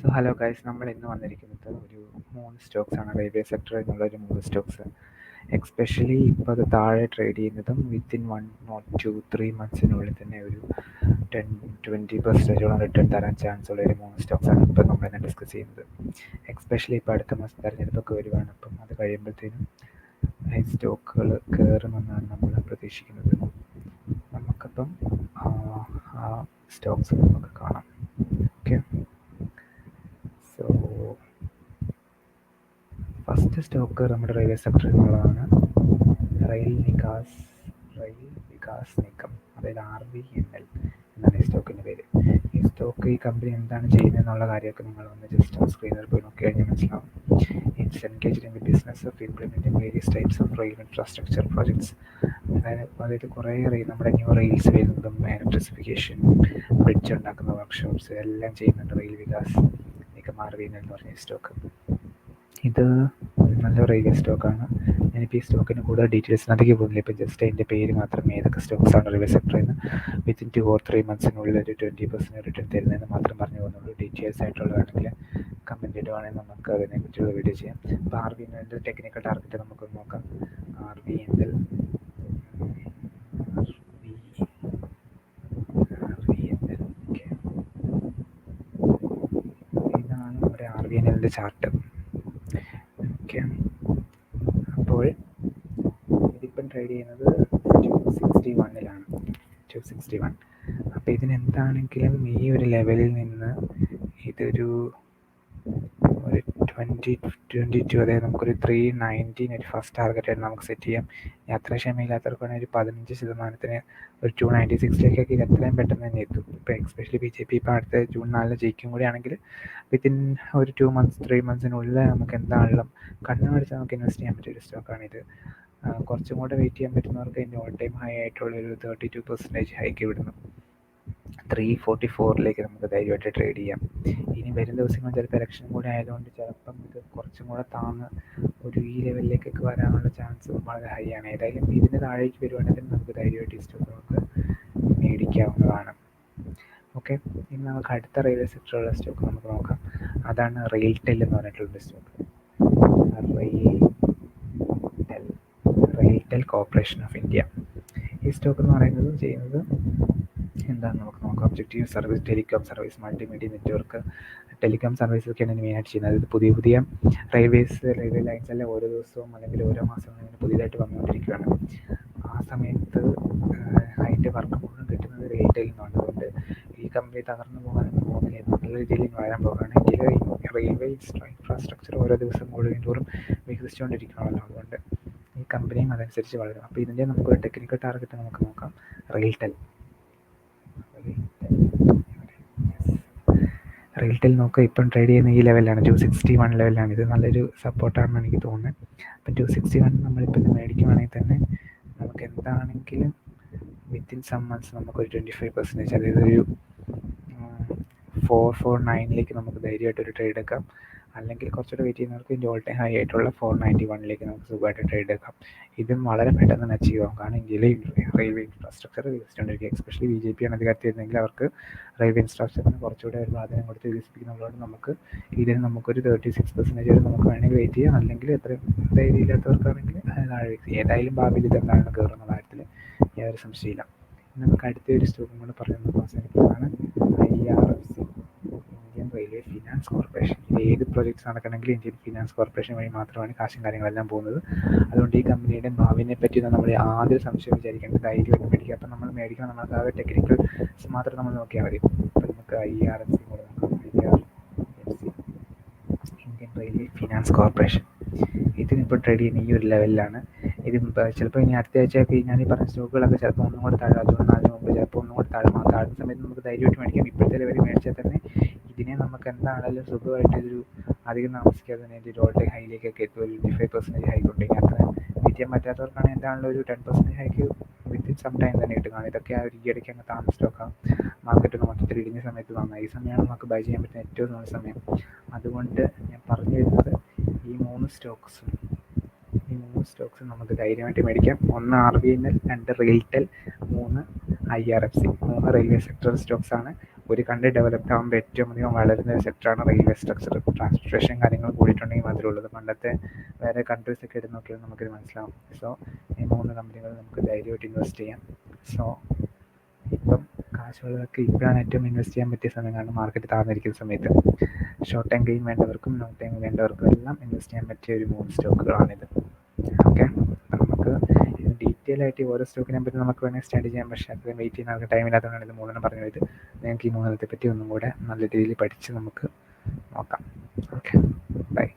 Hello guys, നമ്മൾ ഇന്ന് വന്നിരിക്കുന്നത് ഒരു 3 സ്റ്റോക്സാണ്. റെയിൽവേ സെക്ടർ എന്നുള്ള ഒരു 3 സ്റ്റോക്സ്. എക്സ്പെഷ്യലി ഇപ്പോൾ അത് താഴെ ട്രേഡ് ചെയ്യുന്നതും വിത്തിൻ 1 or 2-3 മന്ത്സിനുള്ളിൽ തന്നെ ഒരു 10-20% റിട്ടേൺ തരാൻ ചാൻസ് ഉള്ള ഒരു 3 സ്റ്റോക്സാണ് ഇപ്പോൾ നമ്മളിന്ന് ഡിസ്കസ് ചെയ്യുന്നത്. എക്സ്പെഷ്യലി ഇപ്പോൾ അടുത്ത മാസം തെരഞ്ഞെടുപ്പൊക്കെ വരുവാണ്. അപ്പം അത് കഴിയുമ്പോഴത്തേനും ഈ സ്റ്റോക്കുകൾ കയറുമെന്നാണ് നമ്മൾ പ്രതീക്ഷിക്കുന്നത്. നമുക്കപ്പം ആ സ്റ്റോക്സ് നമുക്ക് കാണാം. ഓക്കെ, സോ ഫസ്റ്റ് സ്റ്റോക്ക് നമ്മുടെ റെയിൽവേ സെക്ടറിൽ നിന്നുള്ളതാണ് റെയിൽ വികാസ് നിഗം, അതായത് RVNL എന്നാണ് ഈ സ്റ്റോക്കിൻ്റെ പേര്. ഈ കമ്പനി എന്താണ് ചെയ്യുന്നത് എന്നുള്ള കാര്യമൊക്കെ നിങ്ങൾ ഒന്ന് ജസ്റ്റ് സ്ക്രീനിൽ പോയി നോക്കി കഴിഞ്ഞാൽ മനസ്സിലാവും. It's engaged in the business of implementing various types of rail infrastructure projects. അതായത് കുറേ നമ്മുടെ ന്യൂ റെയിൽസ് വരുന്നതും ഇലക്ട്രിസിഫിക്കേഷൻ, ബ്രിഡ്ജ് ഉണ്ടാക്കുന്ന വർക്ക്ഷോപ്സ് എല്ലാം ചെയ്യുന്നുണ്ട് റെയിൽ വികാസ് നിഗം RVNL എന്ന് പറഞ്ഞ സ്റ്റോക്ക്. ഇത് നല്ല റെയിൽവേ സ്റ്റോക്കാണ്. ഞാനിപ്പോൾ ഈ സ്റ്റോക്കിന് കൂടുതൽ ഡീറ്റെയിൽസിനകത്തേക്ക് പോകുന്നില്ല. ഇപ്പോൾ ജസ്റ്റ് അതിൻ്റെ പേര് മാത്രം, ഏതൊക്കെ സ്റ്റോക്സാണ് റെയിൽവേ സെക്ടറിൽ നിന്ന് വിത്തിൻ 2 or 3 മന്ത്സിനുള്ളിൽ ഒരു 20% റിട്ടേൺ തരുന്നതെന്ന് മാത്രം പറഞ്ഞു പോകുന്നുള്ളൂ. ഡീറ്റെയിൽസ് ആയിട്ടുള്ളതാണെങ്കിൽ കമൻറ്റ് ഇടുവാണെങ്കിൽ നമുക്ക് അതിനെക്കുറിച്ചുള്ള വീഡിയോ ചെയ്യാം. ഇപ്പോൾ RVNL ടെക്നിക്കൽ ടാർഗറ്റ് നമുക്ക് നോക്കാം. RVNL ഇതാണ് നമ്മുടെ RVNL ചാർട്ട്. ഓക്കെ, അപ്പോൾ ഇതിപ്പം ട്രേഡ് ചെയ്യുന്നത് 261. അപ്പോൾ ഇതിനെന്താണെങ്കിലും ഈ ഒരു ലെവലിൽ നിന്ന് ഇതൊരു 2022, അതായത് നമുക്കൊരു 319 ഒരു ഫസ്റ്റ് ടാർഗറ്റായിട്ട് നമുക്ക് സെറ്റ് ചെയ്യാം. അത്ര ക്ഷമയില്ലാത്തവർക്കാണെങ്കിൽ ഒരു 15% ഒരു 296 ഇത് എത്രയും പെട്ടെന്ന് തന്നെ എത്തും. ഇപ്പോൾ എക്സ്പെഷ്യലി BJP ഇപ്പോൾ അടുത്ത June 4 ജയിക്കും കൂടിയാണെങ്കിൽ വിത്തിൻ ഒരു 2-3 മന്ത്സിനുള്ളിൽ നമുക്ക് എന്താണെങ്കിലും കണ്ണു മേടിച്ച് നമുക്ക് ഇൻവെസ്റ്റ് ചെയ്യാൻ പറ്റിയ ഒരു സ്റ്റോക്കാണിത്. കുറച്ചും കൂടെ വെയിറ്റ് ചെയ്യാൻ പറ്റുന്നവർക്ക് ഇതിൻ്റെ ഓൾ ടൈം ഹൈ ആയിട്ടുള്ളൊരു 32% ഹൈക്ക് ഇവിടുന്ന് 344 നമുക്ക് ധൈര്യമായിട്ട് ട്രേഡ് ചെയ്യാം. ഇനി വരും ദിവസങ്ങളിൽ ചിലപ്പോൾ ഇലക്ഷൻ കൂടെ ആയതുകൊണ്ട് ചിലപ്പം ഇത് കുറച്ചും കൂടെ താന്ന് ഒരു ഈ ലെവലിലേക്കൊക്കെ വരാനുള്ള ചാൻസ് വളരെ ഹൈ ആണ്. ഏതായാലും ഇതിന് താഴേക്ക് വരുവാണെങ്കിൽ നമുക്ക് ധൈര്യമായിട്ട് ഈ സ്റ്റോക്ക് നമുക്ക് മേടിക്കാവുന്നതാണ്. ഓക്കെ, ഇനി നമുക്ക് അടുത്ത റെയിൽവേ സെക്ടറുള്ള സ്റ്റോക്ക് നമുക്ക് നോക്കാം. അതാണ് റെയിൽടെൽ എന്ന് പറഞ്ഞിട്ടുള്ള stock. RailTel corporation of India. ഈ സ്റ്റോക്ക് എന്ന് പറയുന്നത് ചെയ്യുന്നത് എന്താണെന്ന് നമുക്ക് നോക്കാം. Objective service, telecom service, multimedia network, telecom സർവീസൊക്കെയാണ് മെയിനായിട്ട് ചെയ്യുന്നത്. അതായത് പുതിയ റെയിൽവേ ലൈൻസ് എല്ലാം ഓരോ ദിവസവും അല്ലെങ്കിൽ ഓരോ മാസവും ഇങ്ങനെ പുതിയതായിട്ട് വന്നുകൊണ്ടിരിക്കുകയാണ്. ആ സമയത്ത് അതിൻ്റെ വർക്ക് മുഴുവൻ കിട്ടുന്നത് റെയിൽടെയിൽ നിന്നാണ്. അതുകൊണ്ട് ഈ കമ്പനി തകർന്നു പോകാനൊന്നും പോകുന്നില്ല, നല്ല രീതിയിൽ വരാൻ പോകുകയാണ്. ഇന്ത്യയിലെ റെയിൽവേ ഇൻഫ്രാസ്ട്രക്ചർ ഓരോ ദിവസം കൂടുതൽ തോറും വികസിച്ചുകൊണ്ടിരിക്കുകയാണല്ലോ. അതുകൊണ്ട് ഈ കമ്പനിയും അതനുസരിച്ച് വളരും. അപ്പോൾ ഇതിൻ്റെ നമുക്കൊരു ടെക്നിക്കൽ ടാർഗറ്റ് നമുക്ക് നോക്കാം. റെയിൽടെൽ നോക്കുക, ഇപ്പം ട്രേഡ് ചെയ്യുന്ന ഈ ലെവലാണ്, 261 ലെവലാണ്. ഇത് നല്ലൊരു സപ്പോർട്ടാണെന്ന് എനിക്ക് തോന്നുന്നത്. അപ്പം 261 നമ്മളിപ്പോൾ ഇത് മേടിക്കുവാണെങ്കിൽ തന്നെ നമുക്ക് എന്താണെങ്കിലും വിത്തിൻ സം മന്ത്സ് നമുക്കൊരു 25%, അതായത് ഒരു 449 നമുക്ക് ധൈര്യമായിട്ടൊരു ട്രേഡ് എടുക്കാം. അല്ലെങ്കിൽ കുറച്ചുകൂടെ വെയിറ്റ് ചെയ്യുന്നവർക്ക് ഇതിൻ്റെ ഓൾ ടൈം ഹൈ ആയിട്ടുള്ള 491 നമുക്ക് സുഖമായിട്ട് ട്രേഡ് എടുക്കാം. ഇതും വളരെ പെട്ടെന്ന് തന്നെ അച്ചീവ് ആകും. കാരണം ഇന്ത്യയിലെ റെയിൽവേ ഇൻഫ്രാസ്ട്രക്ചർ വികസിച്ചുകൊണ്ടിരിക്കുക. എക്സ്പെഷ്യലി BJP ആണ് അധികാരത്തിൽ വരുന്നെങ്കിൽ അവർക്ക് റെയിൽവേ ഇൻഫ്രാസ്ട്രക്ചറിന് കുറച്ചുകൂടെ ഒരു പ്രാധാന്യം കൊടുത്ത് വികസിപ്പിക്കുന്നുള്ളതുകൊണ്ട് നമുക്ക് ഇതിന് നമുക്കൊരു 36% വരെ നമുക്ക് വേണമെങ്കിൽ വെയിറ്റ് ചെയ്യാം. അല്ലെങ്കിൽ എത്രയും ധൈര്യമില്ലാത്തവർക്കാണെങ്കിൽ താഴെ വെയിറ്റ് ചെയ്യാം. ഏതായാലും ഭാവിയിൽ ഇതെന്താണെന്ന് കയറുന്ന കാര്യത്തിൽ യാതൊരു സംശയമില്ല. നമുക്ക് അടുത്തൊരു സ്റ്റോക്കും കൂടെ പറയുന്നത് അവസാനിക്കുന്നതാണ്. IRFC, Indian railway finance corporation. ഇത് ഏത് പ്രോജക്ട്സ് നടക്കണമെങ്കിൽ ഇന്ത്യൻ ഫിനാൻസ് കോർപ്പറേഷൻ വഴി മാത്രമാണ് കാശും കാര്യങ്ങളെല്ലാം പോകുന്നത്. അതുകൊണ്ട് ഈ കമ്പനിയുടെ ഭാവിനെ പറ്റി നമ്മൾ യാതൊരു സംശയം വിചാരിക്കേണ്ടത്, ധൈര്യമായിട്ട് മേടിക്കുക. അപ്പം നമ്മൾ മേടിക്കണം, നമുക്ക് ആ ടെക്നിക്കൽസ് മാത്രം നമ്മൾ നോക്കിയാൽ മതി. അപ്പം നമുക്ക് IRFC കൂടെ നോക്കാം. IRFC, Indian railway finance corporation. ഇതിനിപ്പോൾ ട്രേഡ് ചെയ്യുന്ന ഈ ഒരു ലെവലിലാണ്. ഇത് ചിലപ്പോൾ ഇനി അടുത്ത ആഴ്ചയൊക്കെ ഞാൻ ഈ പറഞ്ഞ സ്റ്റോക്കുകളൊക്കെ ചിലപ്പോൾ ഒന്നും കൂടെ താഴെ, June 4 മുമ്പ് ചിലപ്പോൾ ഒന്നും കൂടെ താഴെ സമയത്ത് നമുക്ക് ധൈര്യമായിട്ട് മേടിക്കാം. ഇപ്പോഴത്തെ ലെവലിൽ മേടിച്ചാൽ തന്നെ ഇതിനെ നമുക്ക് എന്താണെങ്കിലും സുഖമായിട്ട് ഇതൊരു അധികം താമസിക്കാതെ തന്നെ ഇതിൻ്റെ ഓൾ ടൈം ഹൈയിലേക്കൊക്കെ എത്തും. ഒരു 25% ഹൈക്ക് ഉണ്ടെങ്കിൽ അത്ര വെയിറ്റ് ചെയ്യാൻ പറ്റാത്തവർക്കാണെങ്കിൽ എന്താണെങ്കിലും ഒരു 10% ഹൈക്ക് വിത്തിൻ സം ടൈം തന്നെ കിട്ടും. കാരണം ഇതൊക്കെ ആ ഒരു ഈയിടയ്ക്ക് അങ്ങ് താമസിച്ചൊക്കെ മാർക്കറ്റ് മൊത്തത്തിൽ ഇടിഞ്ഞ സമയത്ത് വാങ്ങാം. ഈ സമയമാണ് നമുക്ക് ബൈ ചെയ്യാൻ പറ്റുന്ന ഏറ്റവും നല്ല സമയം. അതുകൊണ്ട് ഞാൻ പറഞ്ഞു വരുന്നത് ഈ മൂന്ന് സ്റ്റോക്സും നമുക്ക് ധൈര്യമായിട്ട് മേടിക്കാം. 1 RVNL, 2 RailTel, 3 IRFC. 3 railway sector സ്റ്റോക്സാണ്. ഒരു കൺട്രി ഡെവലപ്ഡ് ആകുമ്പോൾ ഏറ്റവും അധികം വളരുന്ന ഒരു സെക്ടറാണ് റെയിൽവേ സ്ട്രക്ചർ. ട്രാൻസ്പോർട്ടേഷൻ കാര്യങ്ങൾ കൂടിയിട്ടുണ്ടെങ്കിൽ മാത്രമേ ഉള്ളത്. പണ്ടത്തെ വേറെ കൺട്രീസൊക്കെ എടുത്ത് നോക്കിയാൽ നമുക്കിത് മനസ്സിലാവും. സോ ഈ 3 കമ്പനികൾ നമുക്ക് ധൈര്യമായിട്ട് ഇൻവെസ്റ്റ് ചെയ്യാം. സോ ഇപ്പം കാശുള്ളവർക്ക് ഇപ്പോഴാണ് ഏറ്റവും ഇൻവെസ്റ്റ് ചെയ്യാൻ പറ്റിയ സമയം, കാരണം മാർക്കറ്റ് താഴ്ന്നിരിക്കുന്ന സമയത്ത്. ഷോർട്ട് ടൈം ഗെയിം വേണ്ടവർക്കും ലോങ് ടൈം വേണ്ടവർക്കും എല്ലാം ഇൻവെസ്റ്റ് ചെയ്യാൻ പറ്റിയ ഒരു 3 സ്റ്റോക്കുകളാണിത്. ഓക്കെ, അപ്പം നമുക്ക് ഇത് ഡീറ്റെയിൽ ആയിട്ട് ഓരോ സ്റ്റോക്കിനെ പറ്റി നമുക്ക് വേണമെങ്കിൽ സ്റ്റഡി ചെയ്യാം. പക്ഷേ അത്രയും വെയിറ്റ് ചെയ്യുന്ന ആൾക്ക് ടൈമില്ലാത്തതുകൊണ്ടാണ് ഇത് 3 പറഞ്ഞു പോയത്. നിങ്ങൾക്ക് ഈ 3 പറഞ്ഞതിനെ പറ്റി ഒന്നും കൂടെ നല്ല രീതിയിൽ പഠിച്ച് നമുക്ക് നോക്കാം. Okay, by.